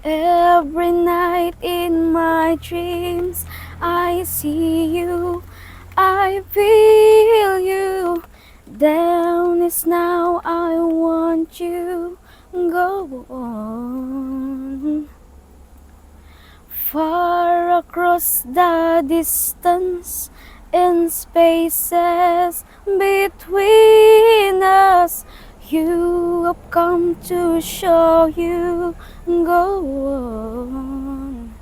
Every night in my dreams, I see you, I feel you. Down is now, I want you. Go on. Far across the distance and spaces between us, you have come to show you. Go on.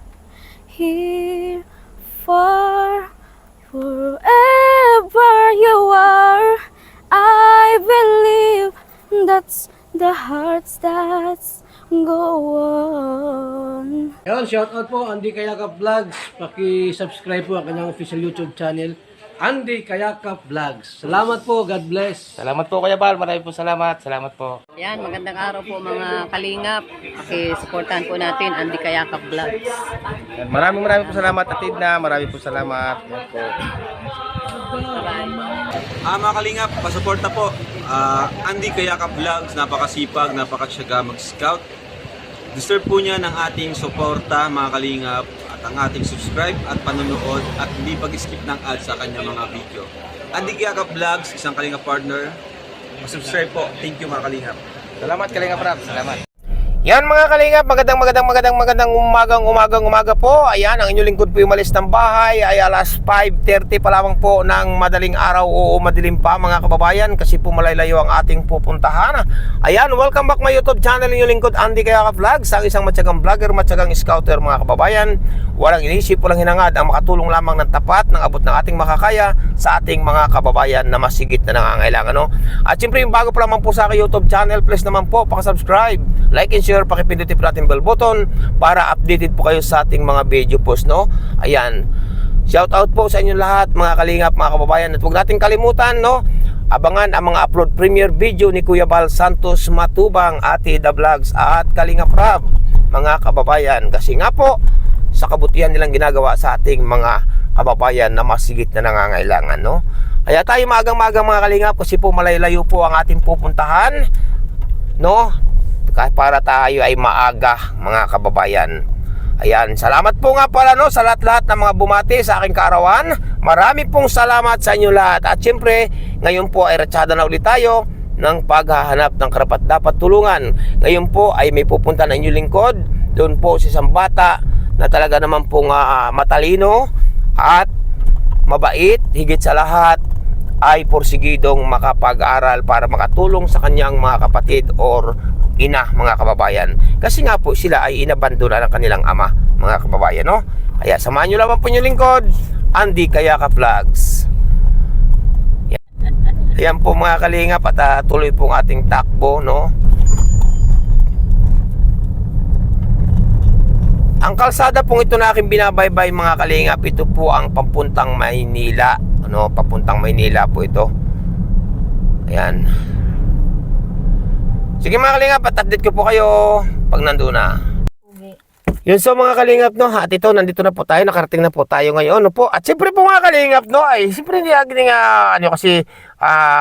Here, far, wherever you are, I believe that's the hearts that's go on. Ayun, shoutout po Andy Kayakap Vlogs. Paki-subscribe po ang kanyang official YouTube channel, Andy Kayakap Vlogs. Salamat po, God bless. Salamat po Kuya Bal, marami po salamat. Salamat po. Yan, magandang araw po mga kalingap. Paki-supportahan po natin Andy Kayakap Vlogs. Yan, maraming po salamat Atid na, marami po salamat. Yan po. Mga kalingap, pasuporta po. Andy Kayakap Vlogs, napakasipag, napakasyaga mag-scout. Deserve po niya ng ating suporta mga kalingap at ang ating subscribe at panonood at hindi pag-skip ng ads sa kanyang mga video. Andy Kayakap Vlogs, isang kalingap partner. Subscribe po. Thank you mga kalingap. Salamat Kalingap Rap, salamat. Yan mga kalingap, magandang umaga po. Ayan, ang inyong lingkod po umalis ng bahay ay alas 5:30 pa lamang po ng madaling araw o madilim pa mga kababayan kasi po malaylayo ang ating pupuntahan. Ayan, welcome back my YouTube channel, inyong lingkod Andy Kayakap Vlogs, ang isang matyagang vlogger, matyagang scouter mga kababayan. Walang inisip, walang hinangad ang makatulong lamang ng tapat ng abot ng ating makakaya sa ating mga kababayan na masigit na nangangailangan, no? At siyempre yung bago pa lamang po sa aking YouTube channel, please naman po paka-subscribe, like and share, pakipindutin po natin bell button para updated po kayo sa ating mga video post, no? Ayan, shout out po sa inyo lahat mga kalingap, mga kababayan, at huwag natin kalimutan, no? Abangan ang mga upload premiere video ni Kuya Bal Santos Matubang, Ate The Vlogs at Kalingap Rab mga kababayan, kasi nga po sa kabutihan nilang ginagawa sa ating mga kababayan na masigit na nangangailangan, no? Kaya tayo maagang-magang mga kalingap kasi po malaylayo po ang ating pupuntahan, no? Para tayo ay maaga mga kababayan. Ayan, salamat po nga pala, no, sa lahat-lahat ng mga bumati sa aking kaarawan. Marami pong salamat sa inyo lahat. At syempre, ngayon po ay ratsada na ulit tayo ng paghahanap ng karapat dapat tulungan. Ngayon po ay may pupunta na inyong lingkod. Doon po si isang bata na talaga naman pong matalino at mabait, higit sa lahat ay porsigidong makapag-aral para makatulong sa kanyang mga kapatid or ina mga kababayan. Kasi nga po sila ay inabandona ng kanilang ama mga kababayan, no? Kaya samahan nyo lamang po inyong lingkod, Andy Kayakap Vlogs. Ayan po mga kalingap at tuloy pong ating takbo, no? Ang kalsada pong ito na aking binabaybay mga kalingap, ito po ang papuntang Maynila, ano, papuntang Maynila po ito. Ayan. Sige mga kalingap, at update ko po kayo pag nandun na. Yun, so mga kalingap, no, at ito, nandito na po tayo, nakarating na po tayo ngayon, no po. At siyempre po mga kalingap, no, ay siyempre hindi ano kasi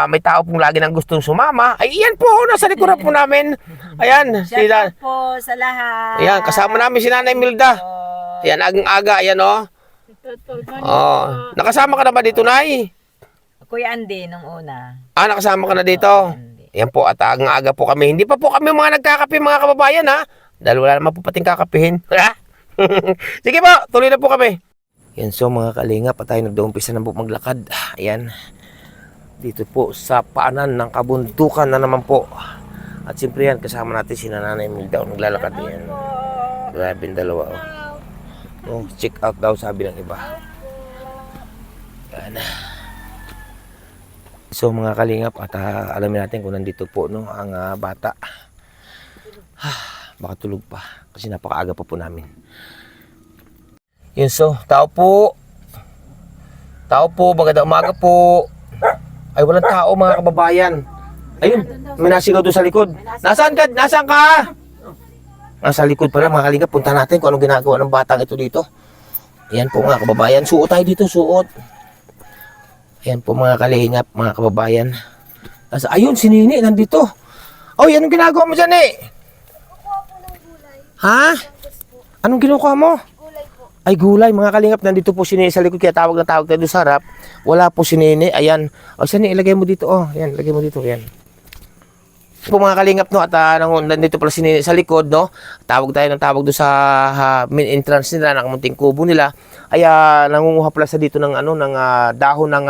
may tao pong lagi nang gustong sumama. Ay iyan po, nasa likuran po namin. Ayan, sila po sa lahat. Ayan, kasama namin si Nanay Milda. Ayan, agang-aga, ayan, oh. Oh, nakasama ka na ba dito, Nay? Kuya Andy nung una. Nakasama ka na dito. Ayan po, at agang-aga po kami. Hindi pa po kami mga nagkakape mga kababayan, ha? Dahil wala naman po pating kakapihin. Sige po, tuloy na po kami. Yan, so mga kalingap, at tayo nagdaumpisa na po maglakad. Ayan, dito po sa paanan ng kabundukan na naman po. At siyempre yan, kasama natin si Nanay Milda. Naglalakad yan. Grabe yung dalawa, oh. Check out daw sabi ng iba. Yan. So mga kalingap, at alamin natin kung nandito po, no, ang bata. Baka tulog pa kasi napakaaga pa po namin. Yun, so tao po, magandang umaga po. Ay, walang tao mga kababayan. Ayun, may nasigaw doon sa likod. Nasaan ka? Nasa likod pala mga kalingap. Punta natin kung anong ginagawa ng batang ito dito. Ayan po mga kababayan, suot tayo dito, suot. Ayan po mga kalingap, mga kababayan. Ayun, si Nini nandito. Oh, yan ang ginagawa mo dyan, eh. Ha? Anong kinukuha mo? Ay, gulay, mga kalingap. Nandito po si Nene sa likod, kaya tawag na tawag tayo doon sa harap. Wala po si Nene. Ayan. O, Nene, ilagay mo dito. Oh, ayan, ilagay mo dito. Ayan. Po mga kalingap, no, at nandito pala si Nene sa likod, no. Tawag tayo ng tawag doon sa main entrance nila, nakamunting kubo nila. Ay, nangunguha pala sa dito ng, ng dahon ng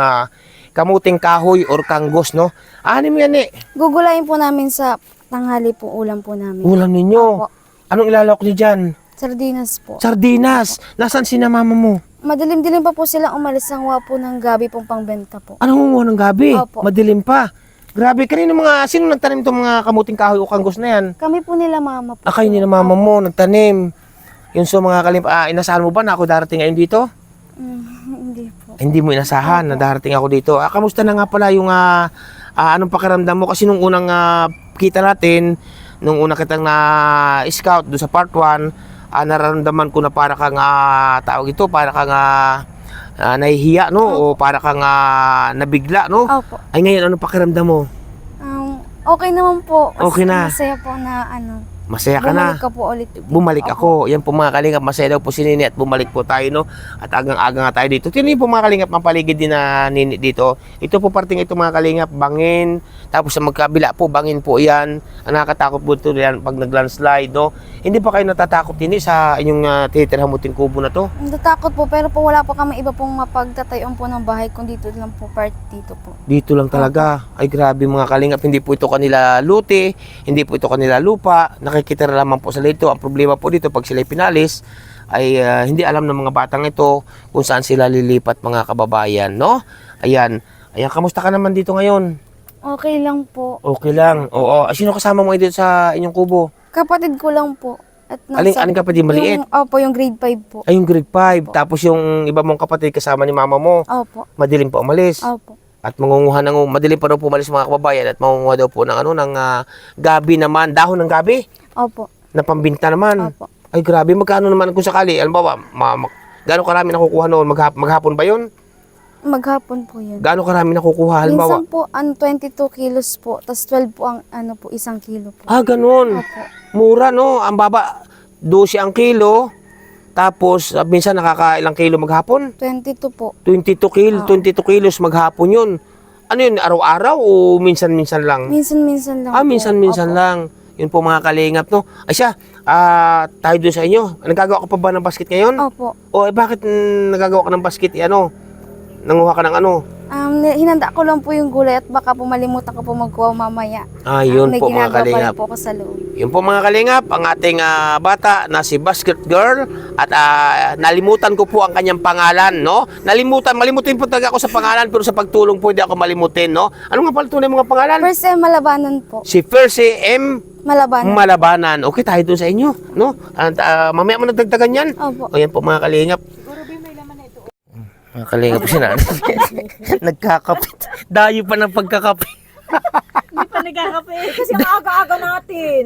kamuting kahoy or kanggos, no. Ano mo yan, eh? Gugulayin po namin sa tanghali po, ulam po namin. Ulam ninyo. Opo. Anong ilalawak niyo dyan? Sardinas po. Sardinas. Nasaan si na mama mo? Madilim-dilim pa po silang umalis ng po ng gabi pong pangbenta po. Anong umuha ng gabi? Opo. Madilim pa. Grabe, sino nagtanim itong mga kamuting kahoy o kanggos na yan? Kami po nila mama po. Kayo ni na mama mo, nagtanim. Yun so mga inasahan mo ba na ako darating ngayon dito? Hindi po. Hindi mo inasahan na darating ako dito. Kamusta na nga pala yung anong pakiramdam mo? Kasi nung unang kita natin, nung una kitang na scout doon sa part 1, nararamdaman ko na para kang tawag ito, para kang nahihiya, no? O para kang nabigla, no? Opo. Ay ngayon, anong pakiramdam mo? Okay naman po. Okay na. Masaya po na Masaya ka na. bumalik ka po ulit. Bumalik ako. Yan po mga kalingap, masaya daw po si Nini at bumalik po tayo, no? At agang-aga nga tayo dito. Tingnan niyo po mga kalingap, ang paligid din na Nini dito. Ito po parting ito mga kalingap, bangin. Tapos sa magkabila po, bangin po yan. Ang nakakatakot po ito yan pag nag-landslide, no? Hindi pa kayo natatakot din sa inyong tinitirhan muting kubo na to? Natakot po, pero po wala po kami iba pong mapagtatayon po ng bahay kung dito lang po, part dito po. Dito lang talaga. Ay grabe mga kalingap, hindi po ito kanila luti, hindi po ito kanila lupa. Nakikita lamang po sa dito. Ang problema po dito pag sila pinalis ay hindi alam ng mga batang ito kung saan sila lilipat mga kababayan, no? Ayan. Ayan, kamusta ka naman dito ngayon? Okay lang po. Okay lang. Oo. Sino kasama mo dito sa inyong kubo? Kapatid ko lang po. At Aling kapatid maliit? Opo, yung grade 5 po. Ay, yung grade 5. Tapos yung iba mong kapatid kasama ni mama mo. Opo. Madilim pa umalis. Opo. At mangunguha ng madilim pa daw po umalis mga kababayan at mangunguha daw po ng ng gabi naman, dahon ng gabi Opo. na pambinta naman. Opo. Ay grabe, magkano naman kung sakali? Alam ba, gaano karami nakukuha noon? Maghapon ba 'yon? Maghapon po yun. Gaano karami nakukuha halimbawa? Minsan po, 22 kilos po. Tapos 12 po ang po, 1 kilo po. Ganun. Opo. Mura no, ang baba 12 ang kilo. Tapos minsan nakakailang kilo maghapon? 22 po. 22 kilos maghapon 'yun. Ano 'yun, araw-araw o minsan-minsan lang? Minsan-minsan lang po. Minsan-minsan Opo. lang. Yun po mga kalingap, no? Ay siya, tayo doon sa inyo. Nagagawa ka pa ba ng basket ngayon? Opo. O bakit nagagawa ka ng basket? Nanguha ka ng ano? Hinanda ko lang po yung gulay at baka po malimutan ko po magkuha mamaya. Yun May po mga ginagawa pa rin kalingap. po ako sa loob. Yun po mga kalingap, ang ating bata na si Basket Girl at nalimutan ko po ang kanyang pangalan, no? Malimutin po talaga ako sa pangalan pero sa pagtulong po hindi ako malimutin, no? Ano nga pala tunay mga pangalan? First time Malabanan po. Si Percy M. Malabanan. Malabanan. Okay, tayo doon sa inyo, no? Mamaya mo nagdagdagan yan. Opo. O yan po mga kalingap. Mga kalingap po siya nagkakapit. Dayo pa ng pagkakapit. Hindi pa nagkakape. Kasi ang aga-aga natin.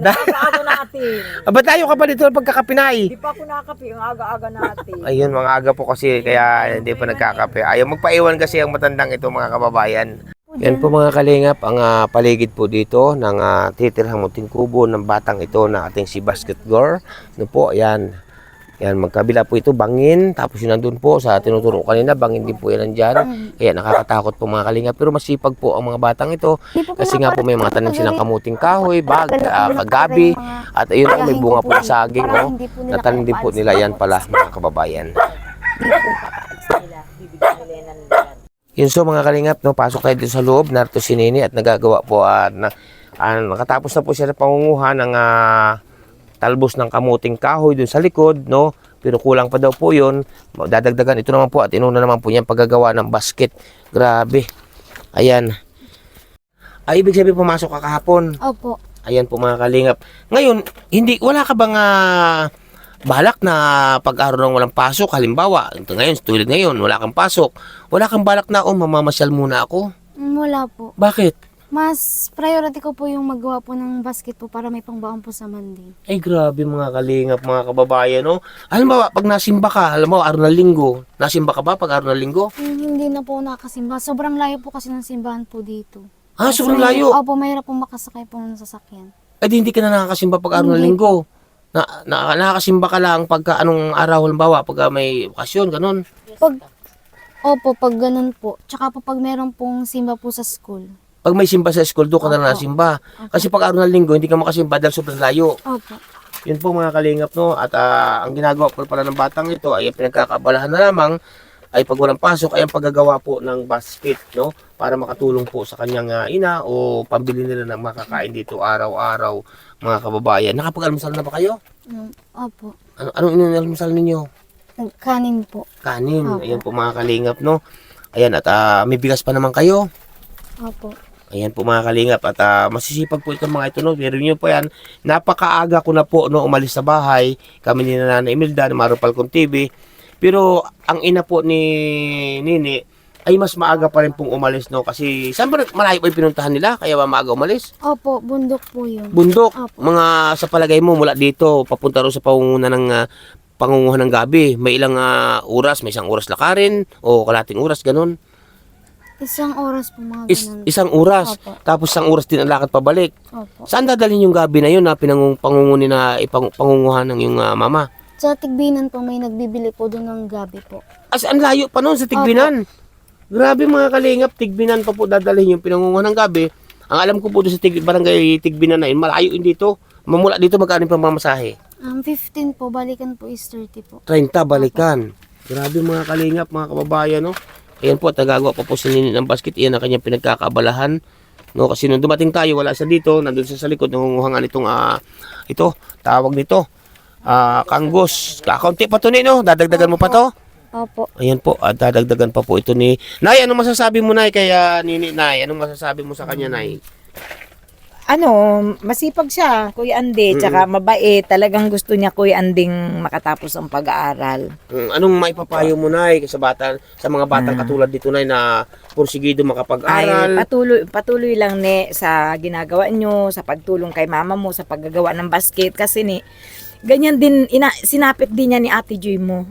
Ba't tayo ka pa dito ng pagkakapinay? Hindi pa ako nakakape. Ang aga-aga natin. Ayun, mga aga po kasi kaya hindi pa nagkakape. Ayaw magpaiwan kasi ang matandang ito mga kababayan. Yan po mga kalingap, ang paligid po dito ng titirhang muting kubo ng batang ito na ating si Basket Girl. Ano po, ayan. Yan, magkabila po ito, bangin. Tapos yun nandun po sa tinuturo kanina, bangin din po yan nandyan. Kaya nakakatakot po mga kalingap. Pero masipag po ang mga batang ito. Kasi nga po may mga tanim silang kamuting kahoy, kagabi. At ayun po, may bunga po sa saging. Natanim din po nila yan pala mga kababayan. Yun so mga kalingap, no, pasok tayo dito sa loob. Narito si Nini at nagagawa po. Nakatapos na po siya na pangunguha ng talbos ng kamuting kahoy dun sa likod, no? Pero kulang pa daw po yun. Dadagdagan ito naman po at inuna naman po niyan paggagawa ng basket. Grabe. Ayan. Ibig sabihin pumasok ka kahapon. Opo. Ayan po mga kalingap. Ngayon, wala ka bang balak na pag-araw ng walang pasok? Halimbawa, tulad ngayon, wala kang pasok. Wala kang balak na, mamamasyal muna ako? Wala po. Bakit? Mas priority ko po yung magawa po ng basket po para may pangbaon po sa Monday. Ay grabe mga kalingap, mga kababayan, no? Halimbawa, pag nasimba ka, araw ng linggo, nasimba ka ba pag araw ng linggo? Hindi na po nakasimba. Sobrang layo po kasi ng simbahan po dito. Sobrang layo? Opo, mahirap po makasakay po ng sasakyan. Hindi ka na nakakasimba pag araw ng Hindi linggo. Nakakasimba ka lang pagka anong araw, halimbawa, pagka may okasyon, ganun. Opo, pag ganun po. Tsaka po pag meron pong simba po sa school. Pag may simba sa school, doon ka na Opo. nasimba. Kasi pag araw ng linggo, hindi ka makasimba dahil sobrang layo. Opo. Yun po mga kalingap, no? At ang ginagawa po pala ng batang ito ay pinagkakaabalahan na lamang ay pag walang pasok ay ang paggagawa po ng basket, no? Para makatulong po sa kanyang ina o pambili nila ng makakain dito araw-araw, mga kababayan. Nakapag-almusal na ba kayo? Opo. Anong inalmusal ninyo? Kanin po. Kanin. Opo. Ayan po mga kalingap, no? Ayan, at may bigas pa naman kayo. Opo. Ayan po mga kalingap at masisipag po itong mga ito, no? Pero nyo po yan, napakaaga ko na po, no, umalis sa bahay. Kami ni Nanay Imelda, ni Marupal Kong TV. Pero ang ina po ni Nini ay mas maaga pa rin pong umalis, no? Kasi saan ba malayo pa yung pinuntahan nila? Kaya ba maaga umalis? Opo, bundok po yun. Bundok. Opo. Mga sa palagay mo mula dito, papunta rin sa pangunguna ng pangunguhan ng gabi. May ilang oras, may isang oras lakarin o kalating oras, ganun. Isang oras po mga ganun. Isang oras. Opo. Tapos isang oras din ang lakad pabalik. Opo. Saan dadalhin yung gabi na yun na pangungunin na pangunguhan ng yung mama? Sa Tigbinan po may nagbibili po doon ng gabi po. As ang layo pa noon sa Tigbinan. Grabe mga kalingap, Tigbinan pa po dadalhin yung pinangunguhan ng gabi. Ang alam ko po doon sa barangay Tigbinan na yun, malayo yun dito. Mamula dito magkano yung pamamasahe? 15 po, balikan po is 30 po. 30 balikan. Grabe mga kalingap, mga kababayan, no? Ayan po, tagagawa pa po si Nini ng basket. Iyan ang kanyang pinagkakaabalahan. No, kasi nung dumating tayo, wala siya dito. Nandun siya sa likod, nangunguhangan itong, ito, tawag nito, kanggos. Kakaunti pa to ni, no? Dadagdagan mo pa to? Opo. Ayan po, dadagdagan pa po ito ni... Nay, anong masasabi mo, Nay, kaya Nini, Nay? Anong masasabi mo sa kanya, Nay? Masipag siya, Kuya Andy, tsaka mabait. Talagang gusto niya, Kuya Anding, makatapos ang pag-aaral. Anong maipapayo mo, Nay, sa mga batang katulad dito, Nay, na pursigido makapag-aral? Ay, patuloy lang sa ginagawa nyo, sa pagtulong kay mama mo, sa paggagawa ng basket. Kasi ganyan din, sinapit din niya ni Ate Joy mo.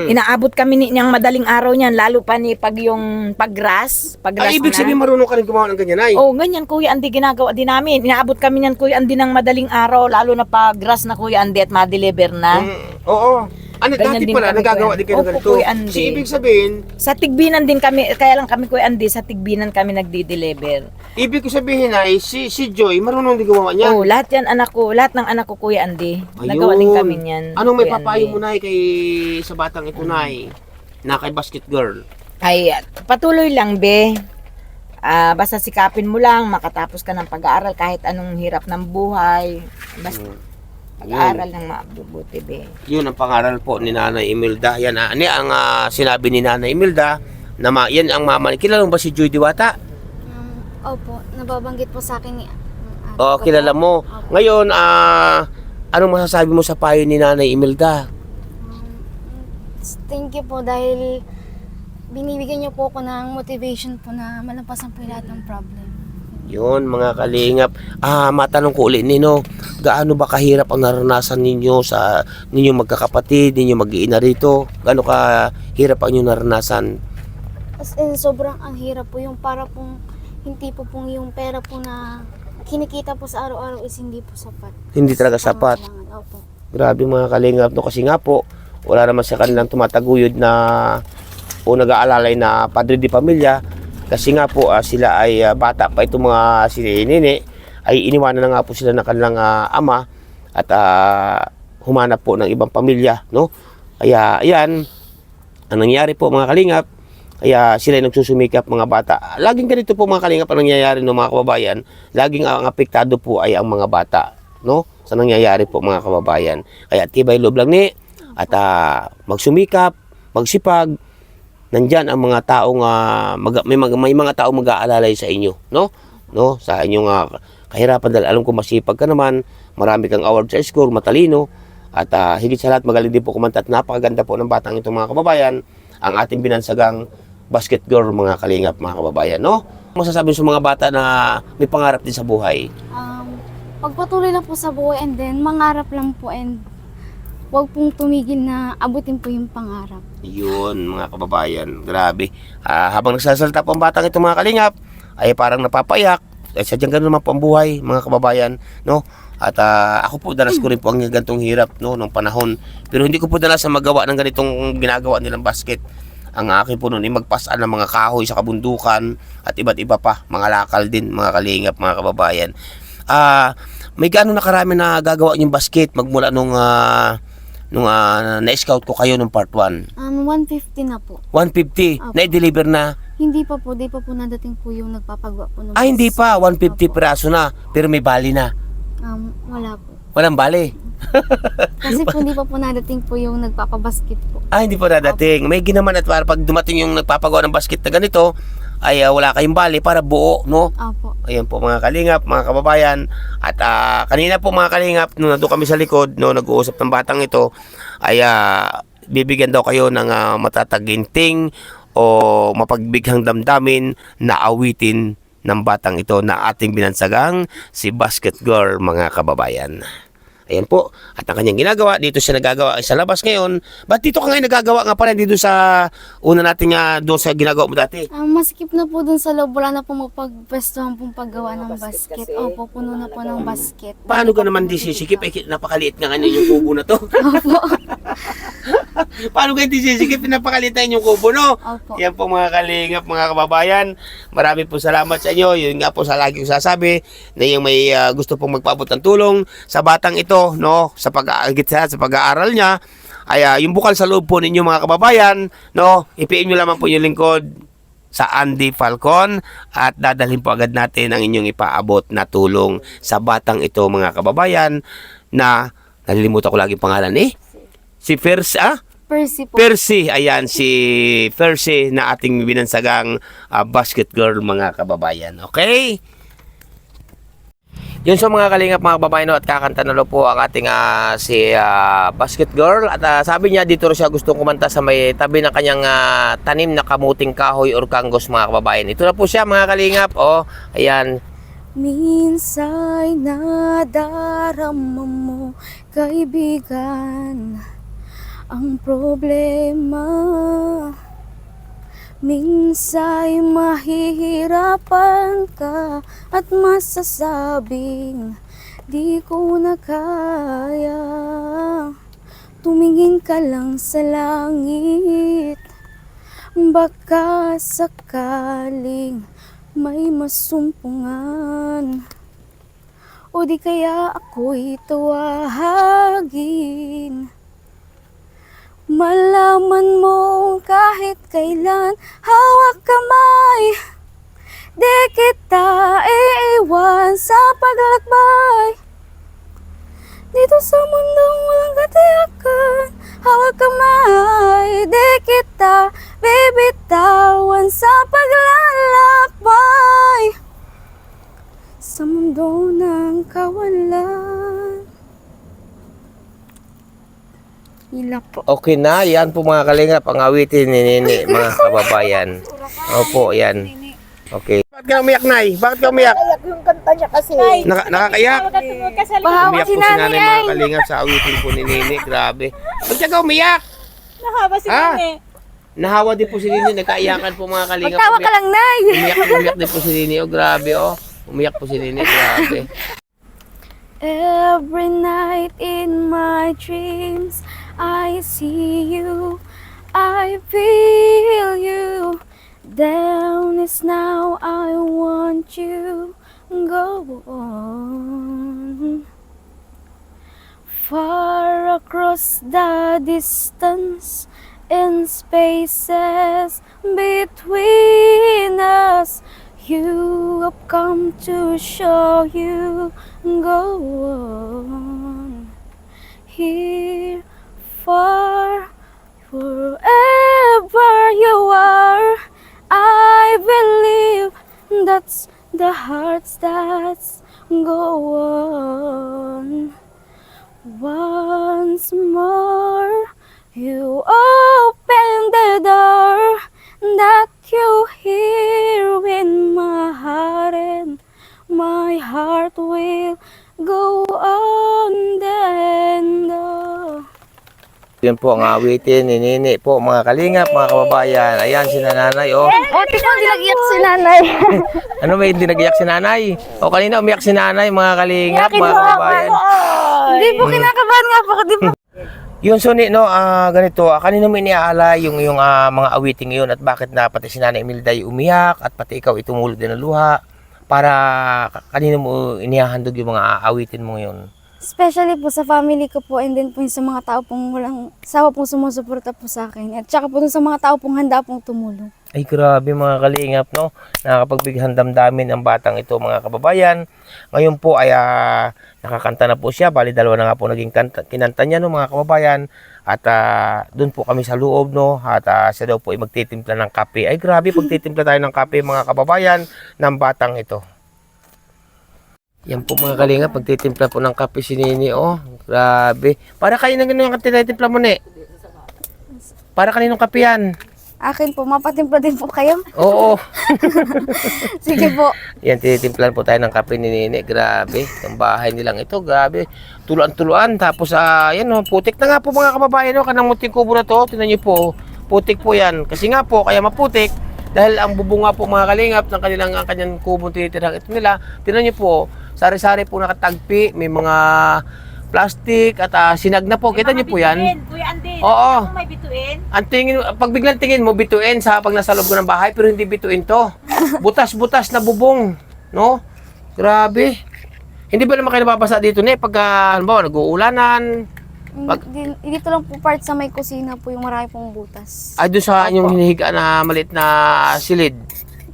Inaabot kami niyang madaling araw niyan, lalo pa pag yung pagras Ibig na. sabihin marunong ka rin gumawa ng ganyan, Nay? Oh, ganyan Kuya Andy, ginagawa din namin. Inaabot kami niyan Kuya Andy ng madaling araw, lalo na pagras na Kuya Andy at ma-deliver na. Oo. Ganyan Dati din pala, kami, nagagawa Kuya. din kayo ng Opo, ganito. Kuya Andy. So, ibig sabihin, Sa Tigbinan din kami, kaya lang kami Kuya Andy, sa Tigbinan kami nagdi-deliver. ibig ko sabihin ay si Joy, marunong din gumawa niyan. Oh, lahat yan lahat ng anak ko Kuya Andy. Nagawa din kami niyan. Anong may Kuya papayo Andy. mo, Nay, sa batang ito, Nay? Na kay basket girl. Ay, patuloy lang be. Basta sikapin mo lang, makatapos ka ng pag-aaral kahit anong hirap ng buhay. Basta pag-aaral lang mabubuti be. Yun ang pangaral po ni Nanay Imelda. Yan ang sinabi ni Nanay Imelda na yan ang mama. Kilala mo ba si Joy Diwata? Opo, nababanggit po sa akin ni Oo, kilala mo. Opo. Ngayon, anong masasabi mo sa payo ni Nanay Imelda? Thank you po dahil binibigyan niyo po ako ng motivation po na malampasan po yung lahat ng problem. Yun, mga kalingap. Matanong ko ulit, Nino, gaano ba kahirap ang naranasan ninyo sa ninyong magkakapatid, ninyong mag-iina rito? Gaano kahirap ang inyong naranasan? As in, sobrang ang hirap po yung para pong hindi po pong yung pera po na kinikita po sa araw-araw is hindi po sapat. Hindi talaga sapat. Pangangailangan. Opo. Grabe mga kalingap, no? Kasi nga po, wala naman sa kanilang tumataguyod na o nag-aalalay na padre di pamilya. Kasi nga po, sila ay bata pa itong mga si Nini, ay iniwanan na nga po sila ng kanilang ama at humanap po ng ibang pamilya, no? Kaya ayan, ang nangyari po mga kalingap, kaya sila ay nagsusumikap mga bata. Laging ganito po mga kalingap ang nangyayari ng mga kababayan, laging ang apektado po ay ang mga bata, no? Sa nangyayari po mga kababayan. Kaya tibay loob lang at magsumikap, magsipag. Nandyan ang mga taong may mga taong mag-aalalay sa inyo, no? Sa inyong kahirapan dahil alam ko masipag ka naman, marami kang award sa school, matalino at higit sa lahat magaling din po kumanta at napakaganda po ng batang itong mga kababayan, ang ating binansagang basket girl mga kalingap mga kababayan, no? Masasabi sa mga bata na may pangarap din sa buhay. Pagpatuloy lang po sa buhay and then mangarap lang po and huwag pong tumigil na abutin po yung pangarap. Yun mga kababayan, grabe. Habang nagsasalita po ang batang ito mga kalingap, ay parang napapayak. sadyang ganun naman po ang buhay, mga kababayan, no? At ako po, danas ko rin po ang ganitong hirap, no, nung panahon. Pero hindi ko po danas na magawa ng ganitong ginagawa nilang basket. Ang akin po noon ay magpasaan ng mga kahoy sa kabundukan at iba't iba pa, mga lakal din, mga kalingap, mga kababayan. May gaano na karami na gagawa yung basket magmula nung na-scout ko kayo nung part 1? 150 na po. 150, Opo. na-deliver na. Hindi pa po, di pa po nadating po yung nagpapagawa po ng Hindi pa, 150 Opo. piraso na, pero may bali na. Wala po. Walang bali. Kasi po hindi pa po nadating po yung nagpapabasket po. Hindi pa dadating. May ginaman at para pag dumating yung nagpapagawa ng basket na ganito, ay wala kayong bali para buo, no? Opo. Ayan po mga kalingap, mga kababayan. At kanina po mga kalingap, nung nandun kami sa likod, no, nag-uusap ng batang ito, ay bibigyan daw kayo ng matataginting o mapagbighang damdamin na awitin ng batang ito na ating binansagang si Basket Girl, mga kababayan. Ayan po. At ang kanyang ginagawa, dito siya nagagawa sa labas ngayon. Ba't dito ka ngayon nagagawa nga pa rin dito sa una natin nga doon sa ginagawa mo dati? Maskip na po dun sa loob, wala na po mapagpwestuhan pong paggawa ng basket. Opo, puno na po ng basket. Paano ka naman di sisikip? Napakaliit nga ngayon yung kubo na to. Opo. Paano kayo di sisikip? Napakaliit na yung kubo, no? Opo. Yan po mga kalingap, mga kababayan. Marami po salamat sa inyo. Yun nga po sa lagi ko sasabi na yung may gusto pong magpaabot ng tulong sa batang ito, no, sa pag-aaral niya, ay yung bukal sa loob po ninyo mga kababayan, no, ipiin nyo lamang po yung lingkod sa Andy Falcon at dadalhin po agad natin ang inyong ipaabot na tulong sa batang ito mga kababayan na nalilimutan ko lagi pangalan si Percy po. Percy, ayan si Percy na ating binansagang basket girl mga kababayan. Okay? Yun sa mga kalingap mga kababayan, at kakanta na po ang ating si Basket Girl. At sabi niya dito siya gustong kumanta sa may tabi ng kanyang tanim na kamuting kahoy or kanggos mga kababayan. Ito na po siya mga kalingap. Ayan. Minsa'y nadarama mo, kaibigan, ang problema. Minsa'y mahihirapan ka at masasabing di ko na kaya. Tumingin ka lang sa langit, baka sakaling may masumpungan. O di kaya ako'y tawagin, malaman mo kahit kailan hawak kamay. Di kita iiwan sa paglakbay. Dito sa mundong walang katiyakan, hawak kamay. Di kita bibitawan sa paglalakbay sa mundo ng kawalan. Ilang po. Okay na, yan po mga kalingap ang awitin ni Nini, mga kababayan. Opo, yan. Okay. Bakit ka umiyak, Nay? Bakit ka umiyak? Yung kanta niya kasi. Nakakayak? Pahawa Umiyak si po si nanay Nanay mga kalingap sa awitin po ni Nini. Grabe. Ba't ka umiyak? Nahaba si Nene. Nahawa din po si Nini. Nagkaiyakan po mga kalingap. Magtawa ka lang, Nay! Umiyak din po si Nini. Grabe, Umiyak po si Nini. Grabe. Every night in my dreams I see you, I feel you. Down is now, I want you. Go on. Far across the distance and spaces between us, you have come to show you. Go on. Here, far, wherever you are, I believe that's the hearts that's go on. Once more, you open the door that you hear in my heart, and my heart will go on and on. Yun po ang awitin ni Nini po, mga kalingap, mga kababayan. Ayan, si nanay, oh. Oh, tingnan, hindi nag-iyak si nanay. Ano, may hindi nag-iyak si nanay? O, kanina umiyak si nanay, mga kalingap, mga kababayan. Hindi po, kinakabahan nga po. Di po. Yun, so, no, ganito, kanina mo iniaalay yung mga awiting yun at bakit na pati si Nanay Imelda ay umiyak at pati ikaw itumulog din ng luha para kanina mo inihahandog yung mga awitin mo yun. Especially po sa family ko po and then po yung sa mga tao pong walang sawa pong sumusuporta po sa akin. At saka po dun sa mga tao pong handa pong tumulong. Ay, grabe mga kalingap, no? Nakakapagbighan damdamin ang batang ito, mga kababayan. Ngayon po ay nakakanta na po siya. Bali, dalawa na nga po naging kinanta niya, no, mga kababayan. At doon po kami sa loob, no? At siya daw po ay magtitimpla ng kape. Ay, grabe, pagtitimpla tayo ng kape, mga kababayan, ng batang ito. Yan po mga kalingap, pagtitimpla po ng kape si Nini, oh. Grabe. Para kayo na gano'n yung tinitimpla mo, ne? Para kaninong kape yan? Akin po, mapatimpla din po kayo. Oo. Sige po. Yan, tinitimplan po tayo ng kape ni Nini. Grabe. Ang bahay nilang ito, grabe. Tuluan-tuluan. Tapos, yan, oh, putik na nga po mga kababayan, no? Kanang munting kubo na to. Tingnan niyo po. Putik po yan. Kasi nga po, kaya maputik. Dahil ang bubunga po mga kalingap ng kanyang kubong tinitirang ito nila. Tingnan niyo po, sari-sari po nakatagpi. May mga plastic at sinag na po. Kita niyo po yan. Kuya Andy, Oo. may bituin? Ang tingin, pag biglang tingin mo, bituin sa pag nasa loob ko ng bahay, pero hindi bituin to. Butas-butas na bubong, no? Grabe. Hindi ba naman kayo nababasa dito, ne? Pag, halimbawa, nag-uulanan, Dito lang po part sa may kusina po yung marami pong butas. ay doon sa inyong hinihiga na maliit na silid.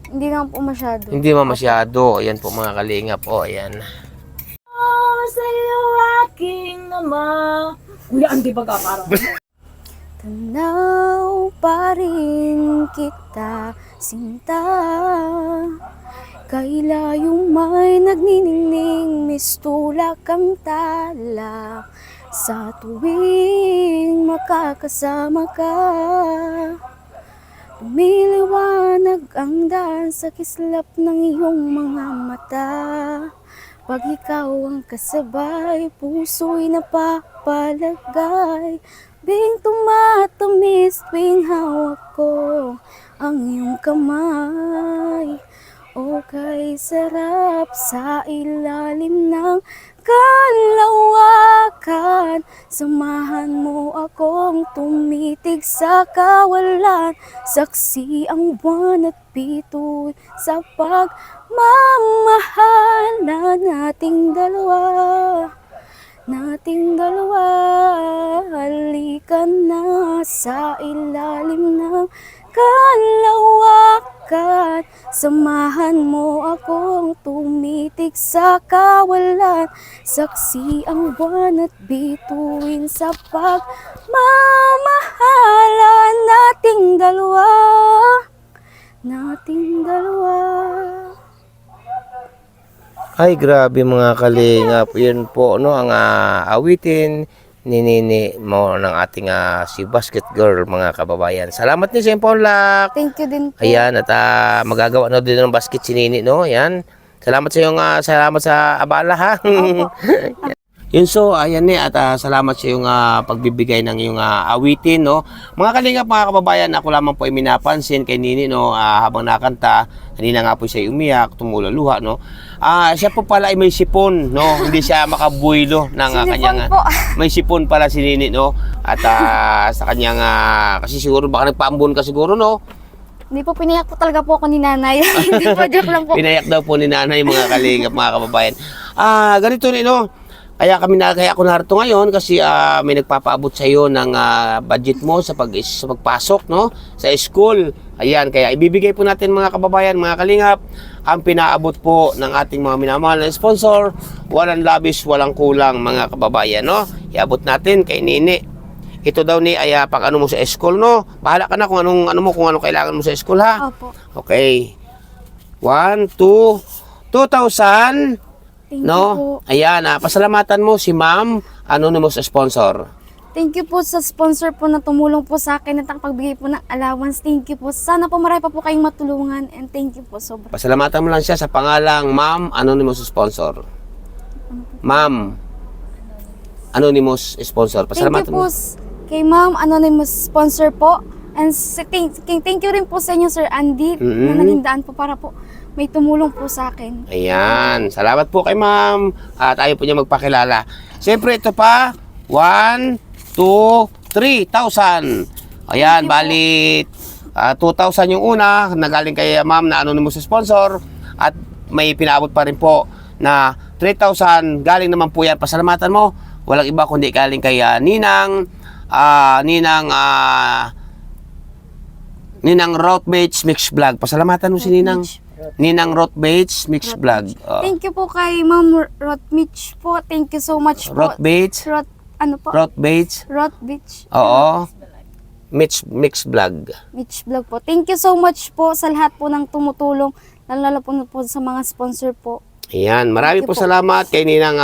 Hindi naman po masyado. Hindi man masyado. Ayan po mga kalingap. O, ayan. Sa'yo aking ama. Kuya Andy, baga parang. Tanaw pa rin kita, sinta. Kailayong may nagniningning, mistulak ang tala. Sa tuwing makakasama ka, lumiliwanag ang daan sa kislap ng iyong mga mata. Pag ikaw ang kasabay, puso'y napapalagay. Bing tumatamis tuwing hawak ko ang iyong kamay. O kay sarap sa ilalim ng kalawakan. Samahan mo akong tumitig sa kawalan. Saksi ang buwan at bituin sa pagmamahal nating dalawa. Nating dalawa, halika na sa ilalim ng kalawakan. Samahan mo akong tumitig sa kawalan. Saksi ang buwan at bituin sa pagmamahalan nating dalawa. Nating dalawa. Ay, grabe mga kalingap. Yun po, no, ang awitin ni Nini mo ng ating si Basket Girl, mga kababayan. Salamat ni Sempon Lak. Thank you din po. Ayan, at magagawa na din ng basket si Nini, no? Ayan. Salamat sa iyong, salamat sa abala, ha? Yun, so, ayan at salamat sa iyong pagbibigay ng iyong awitin, no? Mga kalingap, mga kababayan, ako lamang po ay minapansin kay Nini, no? Habang nakanta, kanina nga po siya umiyak, tumulaluha, no? Siya po pala ay may sipon, no? Hindi siya makabuilo ng kanyang... po. May sipon pala si Nini, no? At sa kanyang... kasi siguro baka nagpaambon ka siguro, no? Hindi po, pinayak po talaga po ako ni nanay. Hindi po, joke lang po. Pinayak daw po ni nanay, mga kalingap, mga kababayan. Ganito rin, no? Kaya ako narito ngayon kasi may nagpapaabot sa iyo ng budget mo sa pagpasok, no? Sa school. Ayan, kaya ibibigay po natin mga kababayan, mga kalingap, ang pinaabot po ng ating mga minamahal na sponsor. Walang labis, walang kulang, mga kababayan, no? Iabot natin kay Nini. Ito daw ni ay pag ano mo sa school, no? Bahala ka na kung anong kailangan mo sa school, ha? Opo. Okay. 1, 2, 2,000. Thank you No? po. Ayan, pasalamatan mo si Ma'am Anonymous sponsor. Thank you po sa sponsor po na tumulong po sa akin at pagbigay po ng allowance. Thank you po. Sana po marami pa po kayong matulungan and thank you po sobra. Pasalamatan mo lang siya sa pangalang Ma'am Anonymous sponsor. Ma'am Anonymous sponsor. Thank you Pasalamatan po mo. Kay Ma'am Anonymous sponsor po. And thank you rin po sa inyo, Sir Andy, na naging daan po para po may tumulong po sa akin. Ayan. Salamat po kay ma'am. At ayaw po niya magpakilala. Siyempre, ito pa. 1, 2, 3,000. Ayan, bali 2,000 yung una. Nagaling kay ma'am na anonymous sponsor. At may pinaabot pa rin po na 3,000. Galing naman po yan. Pasalamatan mo. Walang iba kundi galing kay Ninang Routmates Mix Vlog. Pasalamatan mo si Ninang Routmates Mix Vlog. Thank you po kay Ma'am Rotmich po. Thank you so much po. Routmates? Ano po? Routmates? Rotmich. Oo. Mix Vlog. Mitch Vlog po. Thank you so much po sa lahat po ng tumutulong. Lalo po sa mga sponsor po. Ayan. Marami Thank po you po. salamat kay Ninang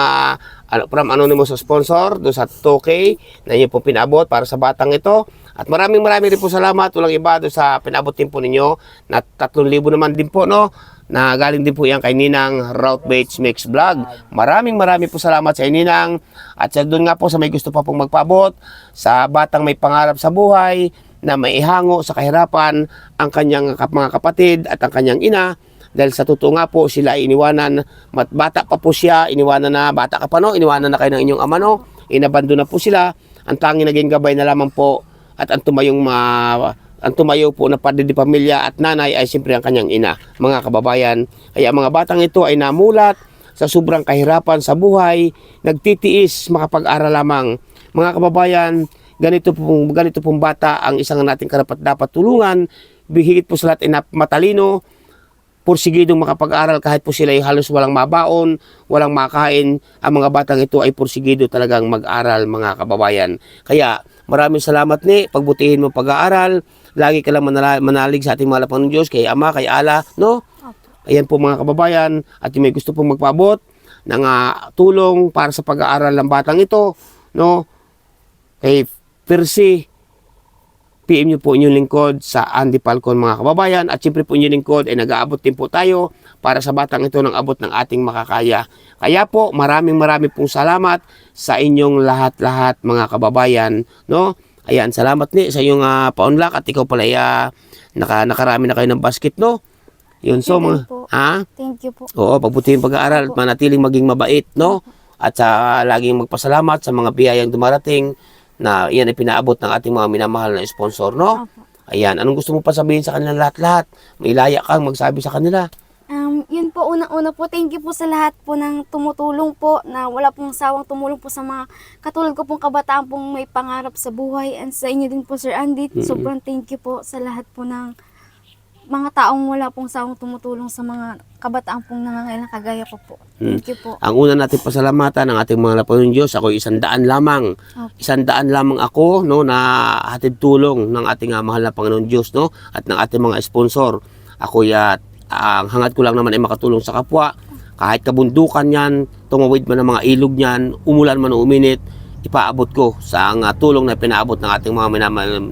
from Anonymous sponsor doon sa 2K na inyo po pinabot para sa batang ito. At maraming rin po salamat. Walang iba doon sa pinabot din po ninyo na 3,000 naman din po, no? Na galing din po yan kay Ninang Routmates Mix Vlog. Maraming po salamat sa Ninang. At sa doon nga po sa may gusto pa pong magpabot, sa batang may pangarap sa buhay, na may ihango sa kahirapan ang kanyang mga kapatid at ang kanyang ina. Dahil sa totoo nga po, sila ay iniwanan, bata pa po siya, iniwanan na, bata ka pa no, iniwanan na kayo ng inyong ama no, inabando na po sila. Ang tanging naging gabay na lamang po at ang tumayo po na padre de pamilya at nanay ay siyempre ang kanyang ina, mga kababayan. Kaya mga batang ito ay namulat sa sobrang kahirapan sa buhay, nagtitiis, makapag-aral lamang. Mga kababayan, ganito pong bata ang isang nating karapat-dapat tulungan. Higit po sa lahat ay matalino, pursigidong makapag-aral kahit po sila ay halos walang mabaon, walang makain. Ang mga batang ito ay pursigido talagang mag-aral, mga kababayan. Kaya maraming salamat ni, pagbutihin mo pag-aaral. Lagi ka lang manalig sa ating mga lapang ng Diyos, kay Ama, kay Allah, no? Ayan po mga kababayan, at yung may gusto pong magpaabot ng tulong para sa pag-aaral ng batang ito, no? Kay Percy, PM nyo po inyong lingkod sa Andy Falcon, mga kababayan. At siyempre po inyong lingkod ay nag-aabot din po tayo para sa batang ito ng abot ng ating makakaya. Kaya po maraming pong salamat sa inyong lahat-lahat, mga kababayan, no? Ayan, salamat ni sa iyong paunlak at ikaw pala nakarami na kayo ng basket, no? Yun, so mga, Thank you po. Oo, pagbutihin pag-aaral at manatiling maging mabait, no? At laging magpasalamat sa mga biyayang dumarating na yan ay pinaabot ng ating mga minamahal na sponsor, no? Opo. Ayan, anong gusto mo pa sabihin sa kanila lahat-lahat? May laya kang magsabi sa kanila. Yun po, unang-una po, thank you po sa lahat po ng tumutulong po, na wala pong sawang tumulong po sa mga katulad ko pong kabataan pong may pangarap sa buhay, and sa inyo din po, Sir Andy. Sobrang thank you po sa lahat po ng mga taong wala pong sawang tumutulong sa mga kabataan pong nangangailangan kagaya ko po. Thank you po. Ang una natin pasalamatan ng ating mga lapang ng Diyos, ako 100 lamang. 100 lamang ako, no, na hatid tulong ng ating mahal na Panginoon Diyos, no, at ng ating mga sponsor. Ako ang hangad ko lang naman ay makatulong sa kapwa. Kahit kabundukan yan, tumawid man ng mga ilog niyan, umulan man o uminit, ipaabot ko sa ang tulong na pinaabot ng ating mga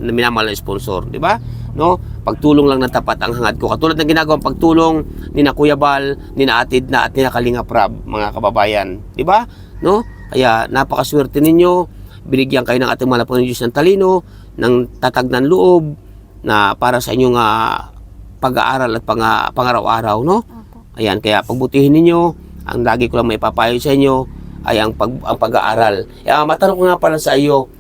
minamahal na sponsor, di ba? No? Pagtulong lang ng tapat ang hangad ko. Katulad ng ginagawang pagtulong ni na Kuya Bal, ni na Atid na at ni na Kalinga Prab, mga kababayan, di ba? No? Kaya napakaswerte ninyo, binigyan kayo ng ating mga lapang Diyos ng talino, ng tatag ng loob na para sa inyong pag-aaral at pangaraw-araw, no? Ayan, kaya pagbutihin ninyo, ang lagi ko lang may papayo sa inyo ay ang pag-aaral. Matanong ko nga pala sa iyo,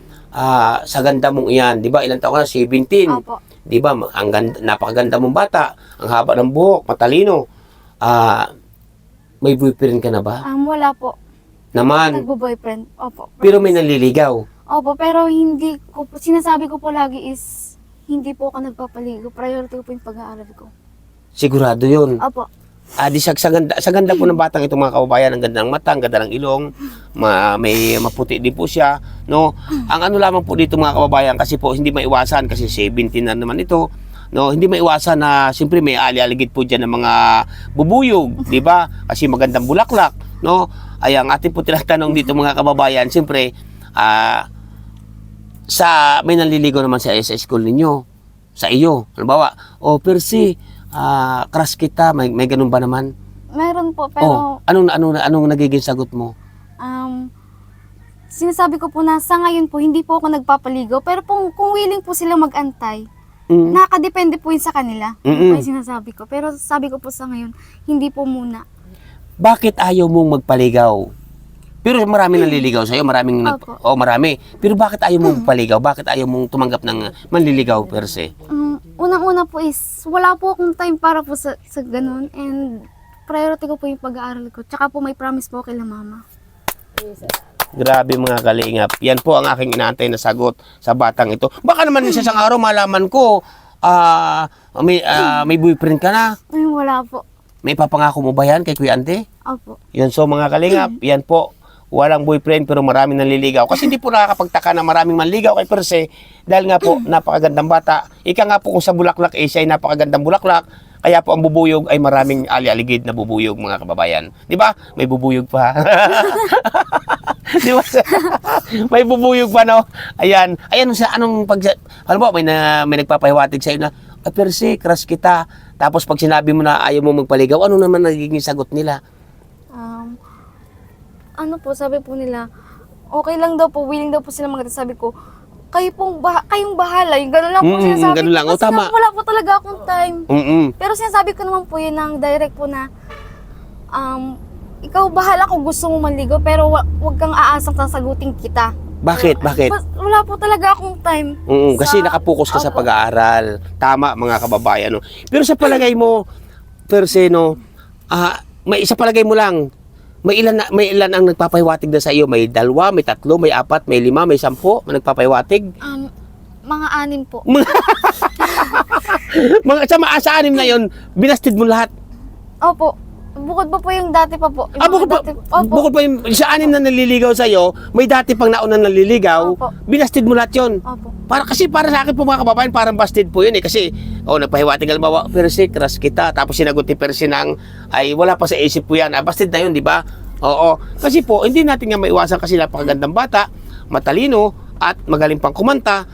sa ganda mong iyan, di ba? Ilang taon ka na? 17. Opo. Di ba? Napakaganda mong bata, ang haba ng buhok, matalino. May boyfriend ka na ba? Wala po. Naman. Nagbo-boyfriend. Opo. Pero may nanliligaw. Opo, pero hindi ko po, sinasabi ko po lagi is, hindi po ako nagpapaligo. Priority ko po yung pag-aaral ko. Sigurado yun. Opo. Sa ganda po ng batang itong mga kababayan, ang ganda ng mata, ang ganda ng ilong, may maputi din po siya, no? Ang ano lamang po dito mga kababayan, kasi po hindi maiwasan, kasi 17 na naman ito, no? Hindi maiwasan na siyempre may ali-aligid po diyan ng mga bubuyog, di ba? Kasi magandang bulaklak, no? Ay ang ating po tinatanong dito mga kababayan, siyempre may nanliligaw naman sa school ninyo, sa iyo. Halimbawa, Percy, crush kita, may ganun ba naman? Meron po, pero anong nagiging sagot mo? sinasabi ko po na sa ngayon po, hindi po ako nagpapaligaw. Pero kung willing po sila mag-antay, Mm. nakadepende po yun sa kanila. Yun Mm-mm. po yung sinasabi ko. Pero sabi ko po sa ngayon, hindi po muna. Bakit ayaw mong magpaligaw? Pero maraming nanliligaw sa'yo, maraming Opo. marami. Pero bakit ayaw mong magpaligaw? Bakit ayaw mong tumanggap ng manliligaw per se? Unang-una po is, wala po akong time para po sa ganun. And priority ko po yung pag-aaral ko. Tsaka po may promise po kay mama. Grabe mga kalingap. Yan po ang aking inaantay na sagot sa batang ito. Baka naman sa isang araw malaman ko, may boyfriend ka na. Ay, wala po. May papangako mo ba yan kay Kuya Ante? Opo. Yan, so mga kalingap, yan po. Walang boyfriend pero maraming nanliligaw. Kasi hindi po nakakapagtaka na maraming manligaw kay Perse dahil nga po napakagandang bata. Ika nga po kung sa bulaklak siya ay napakagandang bulaklak. Kaya po ang bubuyog ay maraming ali-aligid na bubuyog mga kababayan. Di ba? May bubuyog pa. Di ba? May bubuyog pa, no? Ayan. Ayan sa anong alam mo, may nagpapahiwatig sa iyo na, Perse, crush kita. Tapos pag sinabi mo na ayaw mo magpaligaw, ano naman nagiging sagot nila? Ano po, sabi po nila, okay lang daw po, willing daw po sila sabi ko, kayong bahala, yung gano'n lang po sinasabi ganun lang. ko. O, Kasi tama. wala po talaga akong time. Pero sinasabi ko naman po yun ng direct po na, ikaw bahala kung gusto mo manligaw, pero wag kang aasang sasagutin kita. Bakit? Bakit? Wala po talaga akong time. Kasi nakapokus ka sa Opo. pag-aaral. Tama, mga kababayan. No? Pero sa palagay mo, Perse, no, may isa palagay mo lang, may ilan ang nagpapahiwatig na sa iyo? May 2, may 3, may 4, may 5, may 10 na nagpapahiwatig? Mga 6 po. Sa 6 na yon, binastid mo lahat. Opo. Bukod pa po yung dati pa po. Yung mga Opo. Bukod pa yung sa 6 na naliligaw sa iyo, may dati pang nauna naliligaw, Opo. binastid mo lahat yon. Opo. Para sa akin po mga kababayan, parang busted po yun eh. Kasi, nagpahiwatig halimbawa, Perse, crush kita. Tapos sinagot ni Perse ng, ay wala pa sa isip po yan. Busted na yun, di ba? Oo. Kasi po, hindi natin nga maiwasan kasi napakagandang bata, matalino, at magaling pang kumanta,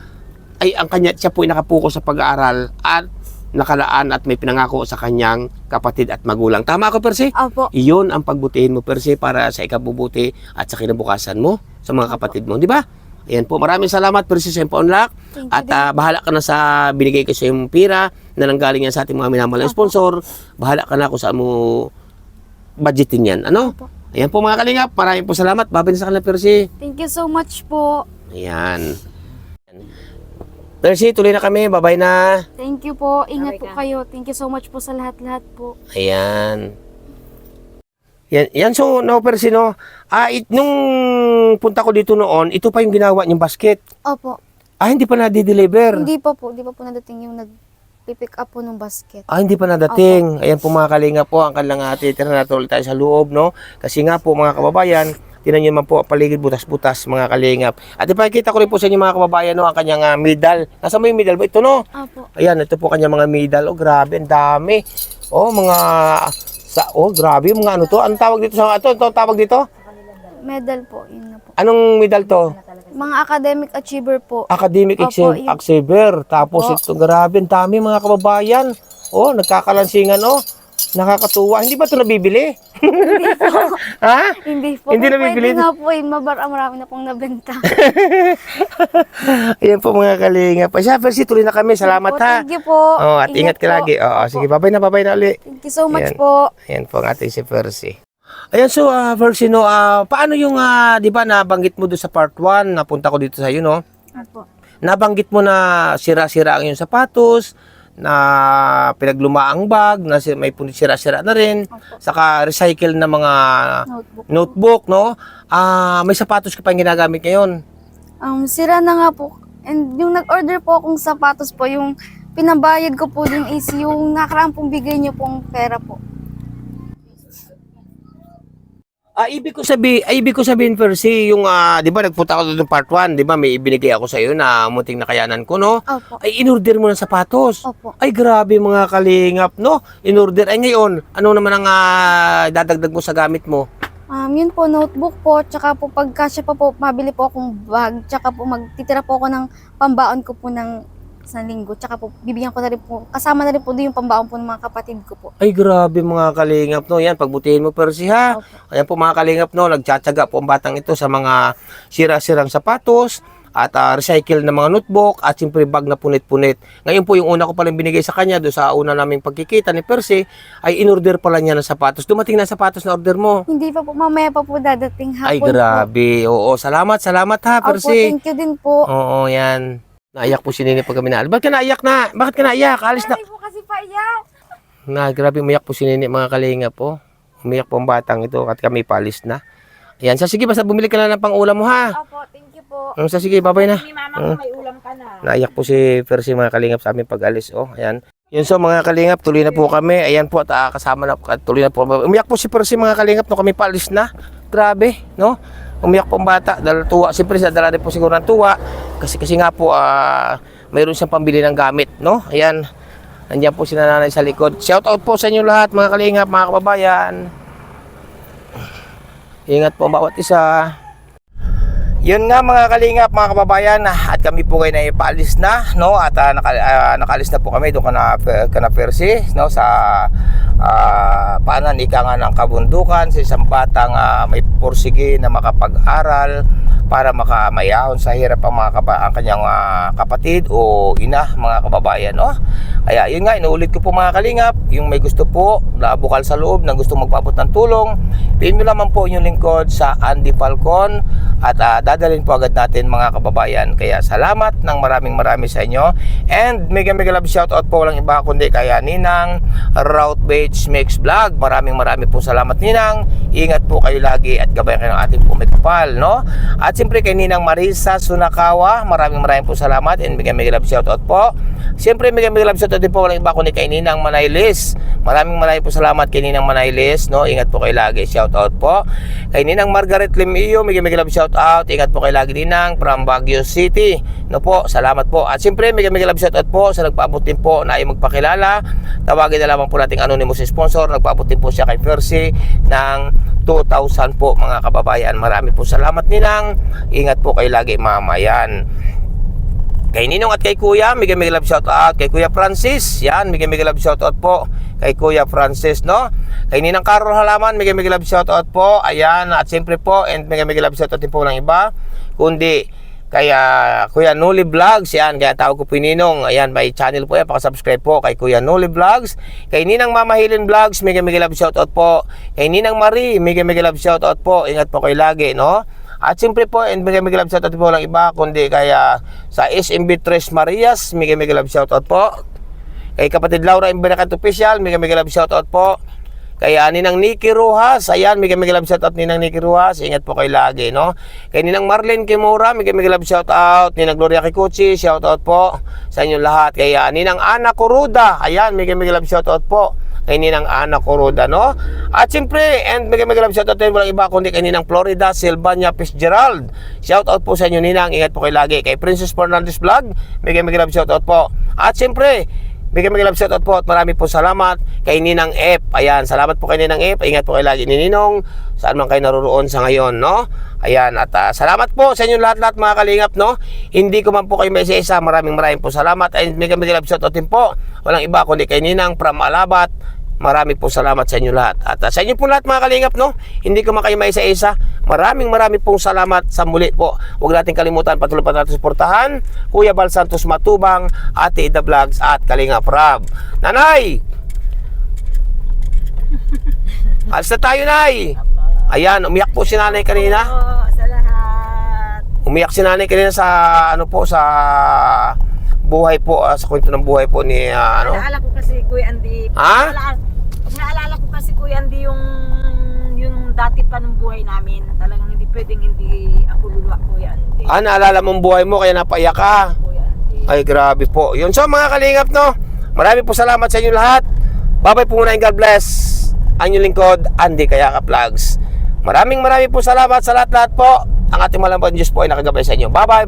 ay siya po ay nakapokus sa pag-aaral at nakalaan at may pinangako sa kanyang kapatid at magulang. Tama ako, Perse? Opo. Iyon ang pagbutihin mo, Perse, para sa ikabubuti at sa kinabukasan mo sa mga kapatid mo, di ba? Ayan po, maraming salamat, Perse, sa Unlock. Thank you At din. bahala ka na sa binigay ko sa yung pira na nanggaling yan sa ating mga minamahal na sponsor. Bahala ka na kung saan mo budgetin yan. Ano? Opo. Ayan po mga kalingap, maraming po salamat. Babay na sa kanila, Perse. Thank you so much po. Ayan. Perse, tuloy na kami. Babay na. Thank you po. Ingat Okay po ka. kayo. Thank you so much po sa lahat-lahat po. Ayan. Yan so, no, Perse, no. Nung punta ko dito noon, ito pa yung ginawa niyong basket. Opo. Hindi pa na-deliver. Hindi pa po nadating yung nag-pick up po ng basket. Hindi pa nadating. Ayan po mga kalinga po, ang kanilang titira na tuloy tayo sa loob, no? Kasi nga po mga kababayan, tinan nyo naman po ang paligid butas-butas mga kalingap. At ipakita ko rin po sa inyo mga kababayan, no, ang kanyang medal. Nasa mo yung medal ba? Ito, no? Opo. Ayan, ito po kanyang mga medal. Grabe, ang dami. Grabe, mga ano to? Anong tawag dito sa ito? Ito tawag dito? Medal po. Yun na po. Anong medal to? Mga academic achiever po. Academic Opo, yun. Achiever. Tapos Opo. ito, grabe, ang dami mga kababayan. Nagkakalansingan, nakakatuwa. Hindi ba ito nabibili? Ha? Hindi po. Hindi Kung nabibili? Pwede nga po marami na pong nabenta. Ayan po mga kalinga. Siya, Perse, tuloy na kami. Salamat Po, ha. Thank you po. At ingat ka po. lagi. Opo. Sige, babay na uli. Thank you so much Ayan. po. Ayan po ang ating si Perse. Ayan, so, Perse, no, paano yung, di ba, nabanggit mo doon sa part 1, napunta ko dito sa iyo, no? Opo. Nabanggit mo na sira-sira ang iyong sapatos, na pinaglumaang bag, na may sira-sira na rin, Opo. saka recycle na mga Notebook. notebook, no? May sapatos ka pa yung ginagamit ngayon. Sira na nga po. And yung nag-order po akong sapatos po, yung pinabayad ko po din is yung nakaraan pong bigay niyo pong pera po. Ibig ko sabihin, Perse, yung, di ba, nagpunta ako doon part 1, di ba, may ibinigay ako sa iyo na munting nakayanan ko, no? Opo. Ay, in-order mo ng sapatos. Opo. Ay, grabe mga kalingap, no? In-order. Ay, ngayon, ano naman ang dadagdag mo sa gamit mo? Yun po, notebook po, tsaka po pagkasya pa po, mabili po akong bag, tsaka po magtitira po ako ng pambaon ko po ng sa linggo. Tsaka po, bibigyan ko na rin po, kasama na rin po doon yung pambaon po ng mga kapatid ko po. Ay, grabe mga kalingap, no? Yan, pagbutihin mo, Percy, ha? Opo. Ayan po mga kalingap, no? Nagtsatsaga po ang batang ito sa mga sira-sirang sapatos at recycle na mga notebook at siyempre bag na punit-punit. Ngayon po yung una ko palang binigay sa kanya doon sa una naming pagkikita ni Percy ay in-order pala niya ng sapatos. Dumating na sapatos na order mo. Hindi pa po, mamaya pa po dadating hapon Ay, po. grabe. Oo, salamat ha, Opo, Percy. thank you din po. Oo, yan. Naiyak po si Nini pag kami na. Bakit ka naiyak na? Bakit ka naiyak? Alis na. Ay po kasi paiyak. Grabe, umiyak po si Nini, mga kalingap po. Umiyak po ang batang ito at kami palis na. Ayan, sige, basta bumili ka na ng pang-ulam mo, ha? Opo, thank you po. Sige, babay na. Ni mama ko may ulam ka na. Naiyak po si Percy, mga kalingap, sa aming pag-alis. Oh, ayan. Yun, so mga kalingap, tuloy na po kami. Ayan po, at kasama na po, tuloy na po. Umiyak po si Percy, mga kalingap, no kami paalis na. Grabe, no? Umiyak po ang bata, dahil tuwa. Siyempre, dala rin po siguro ng tuwa. Kasi nga po, mayroon siyang pambili ng gamit, no? Ayan. Nandiyan po si nanay sa likod. Shout out po sa inyo lahat, mga kalingap, mga kababayan. Ingat po ang bawat isa. Yun nga mga kalingap, mga kababayan, at kami po ngayon ay paalis na, no? At nakaalis na po kami doon kana Percy, no? Sa paanan ika nga ng kabundukan sa isang batang may pursige na makapag-aral para makamayahon sa hirap ang ang kanyang kapatid o ina, mga kababayan, no? Kaya yun nga, inuulit ko po mga kalingap, yung may gusto po na bukal sa loob, na gusto magpaabot ng tulong, pin mo naman po yung lingkod sa Andy Falcon at dadalhin po agad natin, mga kababayan. Kaya salamat ng maraming sa inyo, and mega love shoutout po, walang iba kundi kaya Ninang Route Beach Mix Vlog. Maraming po salamat, Ninang. Ingat po kayo lagi at gabayan kayo ng ating po may kapal, no? At siyempre kay Ninang Marisa Sunakawa, maraming po salamat, and mega love shoutout po. Siyempre mega love shoutout din po, walang iba kundi kay Ninang Manaylis. Maraming po salamat kay Ninang Manaylis, no? Ingat po kayo lagi, shoutout po. Kay Ninang Margaret Limio, mega love shoutout. Ingat po kayo lagi, Ninang, from Baguio City, no po, salamat po. At siyempre mega love shoutout po sa nagpaabot din po na ay magpakilala. Tawagin na lamang po nating anonymous sponsor. Nagpaabot din po siya kay Percy ng 2,000 po, mga kababayan. Marami po salamat, Ninang. Ingat po kayo lagi, mamayan. Kay Ninong at kay Kuya, mega love shoutout. Kay Kuya Francis, yan, mega love shoutout po. Kay Kuya Francis, no? Kay Ninang Carol Halaman, mega love shoutout po. Ayan, at siyempre po, and mega love shoutout din po ng iba. Kundi, kaya Kuya Noli Vlogs, yan, kaya tawag ko po yung Ninong. Ayan, may channel po yan, pakasubscribe po kay Kuya Noli Vlogs. Kay Ninang Mama Helen Vlogs, mega love shoutout po. Kay Ninang Marie, mega love shoutout po. Ingat po kayo lagi, no? At siyempre po, and mega love shoutout po lang iba, kundi kaya sa SMB Tres Marias, mega love shoutout po. Kay kapatid Laura Imberacat Official, mega love shoutout po. Kaya Ninang Nikki Rojas, ayan, mega love shoutout Ninang Nikki Rojas, ingat po kayo lagi, no? Kay Ninang Marlene Kimura, mega love shoutout. Ninang Gloria Kikuchi, shoutout po sa inyo lahat. Kaya Ninang Ana Coruda, ayan, mega love shoutout po kay Ninang Ana Coruda, no? At siyempre, and mega love shoutout din, walang iba kundi kay Ninang Florida Silvania Fitzgerald. Shoutout po sa inyo, Ninang, ingat po kayo lagi. Kay Princess Fernandez Vlog, mega love shoutout po. At siyempre, mega love shoutout po at marami po salamat kay Ninang F. Ayan, salamat po kay Ninang F. Ingat po kayo lagi ni Ninong, saan man kayo naroon sa ngayon, no? Ayan, at salamat po sa inyo lahat mga kalingap, no? Hindi ko man po kayo may isa-isa, maraming po salamat. And mega love shoutout din po, walang iba kundi kay Ninang from Alabat. Marami po salamat sa inyo lahat. At sa inyo po lahat mga kalingap, no? Hindi ko man kayo may isa-isa, maraming pong salamat sa muli po. Huwag natin kalimutan, patuloy pa natin suportahan Kuya Bal Santos Matubang, Ate Ida Vlogs at Kalingap Rab. Nanay! Alis na tayo, Nay! Ayan, umiyak po si nanay kanina. Sa lahat. Umiyak si nanay kanina sa ano po, sa buhay po, sa kwento ng buhay po ni ano. Naalala ko kasi Kuya Andy. Ha? Naalala ko kasi Kuya Andy yung dati pa ng buhay namin. Talagang hindi pwedeng hindi ako luluwa, Kuya Andy. Naalala mong buhay mo kaya napaiyak ka. Kuya Andy. Ay, grabe po. Yun, so mga kalingap, no? Marami po salamat sa inyo lahat. Bye-bye po muna and God bless. Ang inyong lingkod, Andy Kayaka Vlogs. Maraming po salamat sa lahat po. Ang ating malambang Diyos po ay nakagabay sa inyo. Bye-bye.